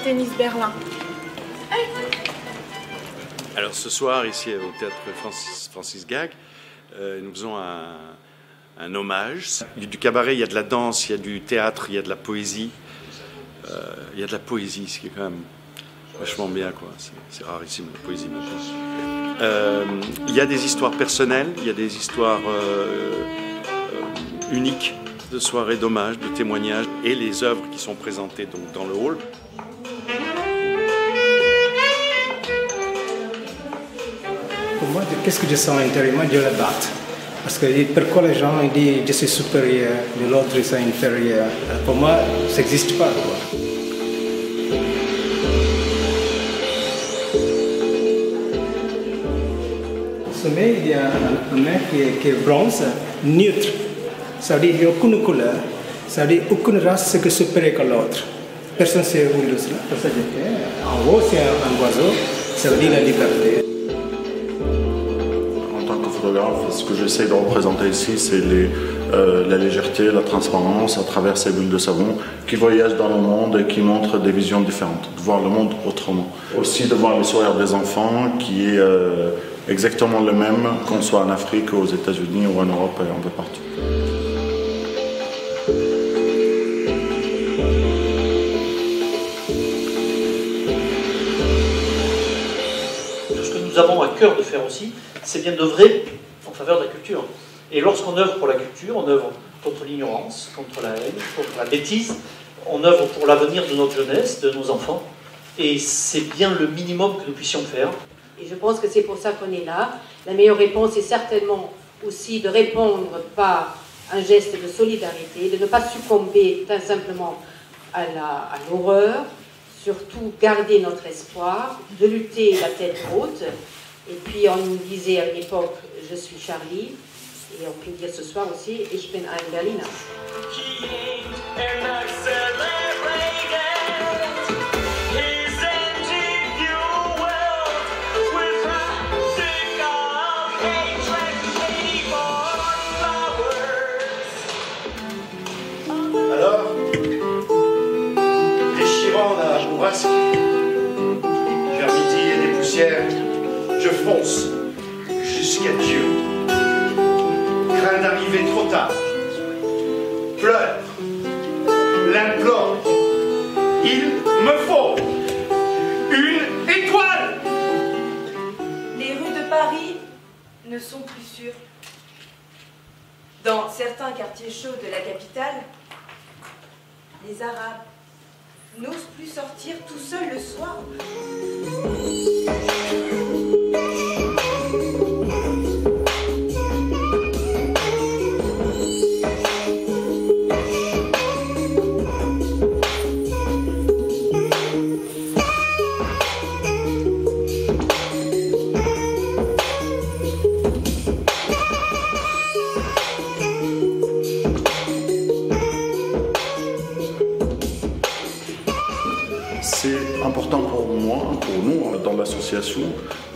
Tennis Berlin. Alors ce soir, ici au théâtre Francis Gag, nous faisons un hommage. Il y a du cabaret, il y a de la danse, il y a du théâtre, il y a de la poésie. Il y a de la poésie, ce qui est quand même vachement bien, quoi. C'est rarissime la poésie maintenant. Il y a des histoires personnelles, il y a des histoires uniques de soirées d'hommage, de témoignages et les œuvres qui sont présentées donc dans le hall. Pour moi, qu'est-ce que je sens intérieurement? Je la batte. Parce que pourquoi les gens disent je suis supérieur, de l'autre c'est inférieur? Pour moi, ça n'existe pas. Quoi. Au sommet, il y a un mec qui est bronze, neutre. Ça veut dire qu'il n'y a aucune couleur. Ça veut dire aucune race qui est supérieure que l'autre. Personne ne sait où il est là. En haut, c'est un oiseau. Ça veut dire la liberté. Ce que j'essaie de représenter ici, c'est la légèreté, la transparence à travers ces bulles de savon qui voyagent dans le monde et qui montrent des visions différentes, de voir le monde autrement. Aussi de voir le sourire des enfants qui est exactement le même qu'on soit en Afrique, aux États-Unis ou en Europe et un peu partout. Ce que nous avons à cœur de faire aussi, c'est bien d'œuvrer en faveur de la culture. Et lorsqu'on œuvre pour la culture, on œuvre contre l'ignorance, contre la haine, contre la bêtise, on œuvre pour l'avenir de notre jeunesse, de nos enfants, et c'est bien le minimum que nous puissions faire. Et je pense que c'est pour ça qu'on est là. La meilleure réponse est certainement aussi de répondre par un geste de solidarité, de ne pas succomber tout simplement à l'horreur, surtout garder notre espoir, de lutter la tête haute. Et puis on nous disait à une époque, je suis Charlie, et on peut dire ce soir aussi, ich bin ein Berliner. Alors, déchirant la bourrasque, vers midi et des poussières, je fonce jusqu'à Dieu. Crains d'arriver trop tard. Pleure. L'implore. Il me faut une étoile. Les rues de Paris ne sont plus sûres. Dans certains quartiers chauds de la capitale, les Arabes n'osent plus sortir tout seuls le soir. C'est important pour moi, pour nous, dans l'association,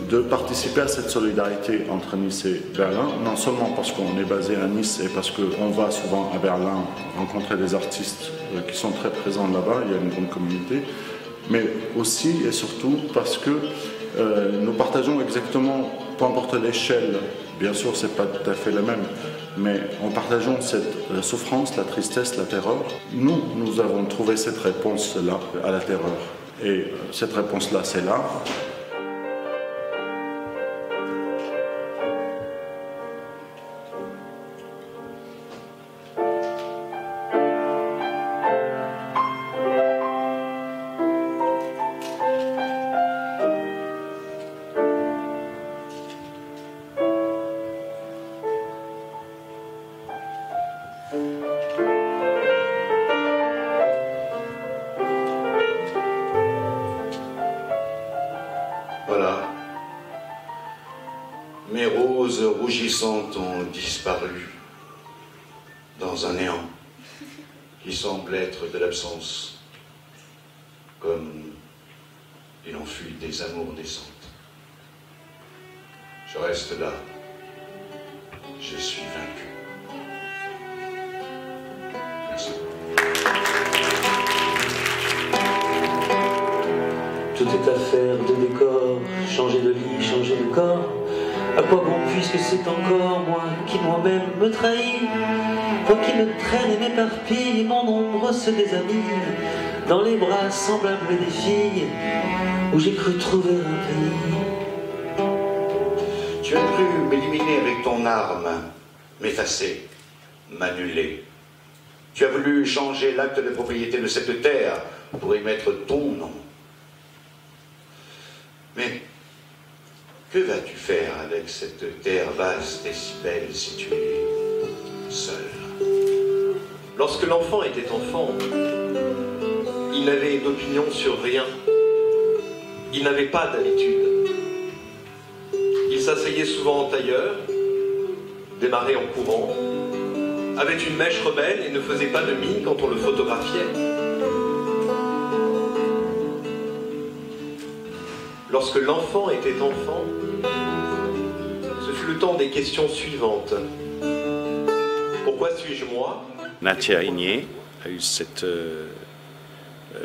de participer à cette solidarité entre Nice et Berlin, non seulement parce qu'on est basé à Nice et parce qu'on va souvent à Berlin rencontrer des artistes qui sont très présents là-bas, il y a une grande communauté, mais aussi et surtout parce que nous partageons exactement, peu importe l'échelle, bien sûr c'est pas tout à fait la même, mais en partageant cette souffrance, la tristesse, la terreur, nous avons trouvé cette réponse-là à la terreur. Et cette réponse-là, c'est là. Voilà. Mes roses rougissantes ont disparu dans un néant qui semble être de l'absence, comme il en fut des amours naissantes. Je reste là. Je suis vaincu. Merci. Tout est affaire de décor, changer de lit, changer de corps. À quoi bon puisque c'est encore moi qui moi-même me trahis, moi qui me traîne et m'éparpille, mon ombre se déshabille dans les bras semblables des filles où j'ai cru trouver un pays. Tu as cru m'éliminer avec ton arme, m'effacer, m'annuler. Tu as voulu changer l'acte de propriété de cette terre pour y mettre ton nom. Mais que vas-tu faire avec cette terre vaste et si belle si tu es seul? Lorsque l'enfant était enfant, il n'avait d'opinion sur rien. Il n'avait pas d'habitude. Il s'asseyait souvent en tailleur, démarrait en courant, avait une mèche rebelle et ne faisait pas de mine quand on le photographiait. Lorsque l'enfant était enfant, ce fut le temps des questions suivantes. Pourquoi suis-je moi? Natia Igné a eu cette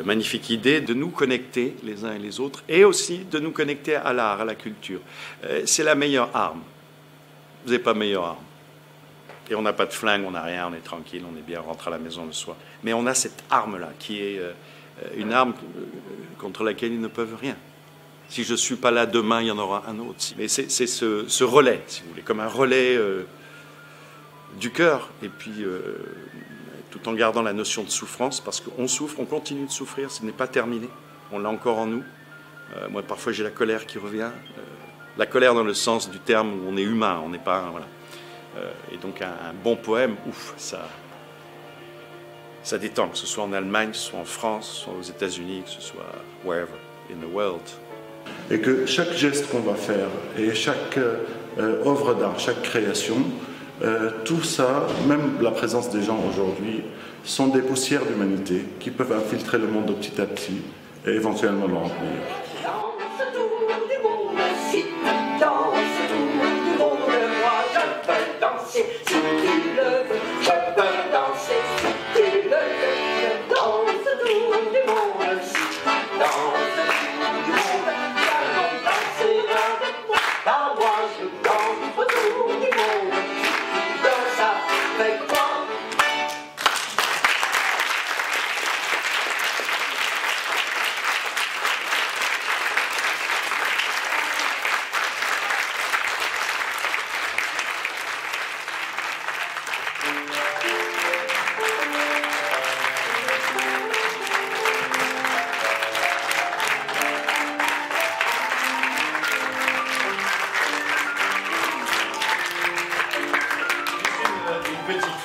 magnifique idée de nous connecter les uns et les autres et aussi de nous connecter à l'art, à la culture. C'est la meilleure arme. Vous n'avez pas meilleure arme. Et on n'a pas de flingue, on n'a rien, on est tranquille, on est bien, on rentre à la maison le soir. Mais on a cette arme-là qui est une arme contre laquelle ils ne peuvent rien. Si je ne suis pas là demain, il y en aura un autre. Mais c'est ce relais, si vous voulez, comme un relais du cœur. Et puis, tout en gardant la notion de souffrance, parce qu'on souffre, on continue de souffrir, ce n'est pas terminé. On l'a encore en nous. Moi, parfois, j'ai la colère qui revient. La colère dans le sens du terme où on est humain, on n'est pas... Voilà. Et donc, un bon poème, ouf, ça détend, que ce soit en Allemagne, que ce soit en France, que ce soit aux États-Unis, que ce soit wherever in the world. Et que chaque geste qu'on va faire et chaque œuvre d'art, chaque création, tout ça, même la présence des gens aujourd'hui, sont des poussières d'humanité qui peuvent infiltrer le monde petit à petit et éventuellement le remplir.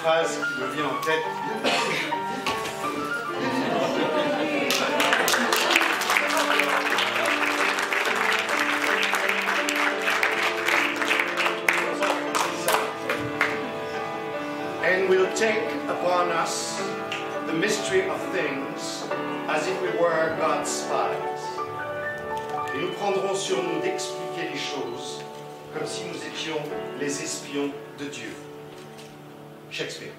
Phrase qui me vient en tête. And we'll take upon us the mystery of things as if we were God's spies. Et nous prendrons sur nous d'expliquer les choses comme si nous étions les espions de Dieu. Shakespeare.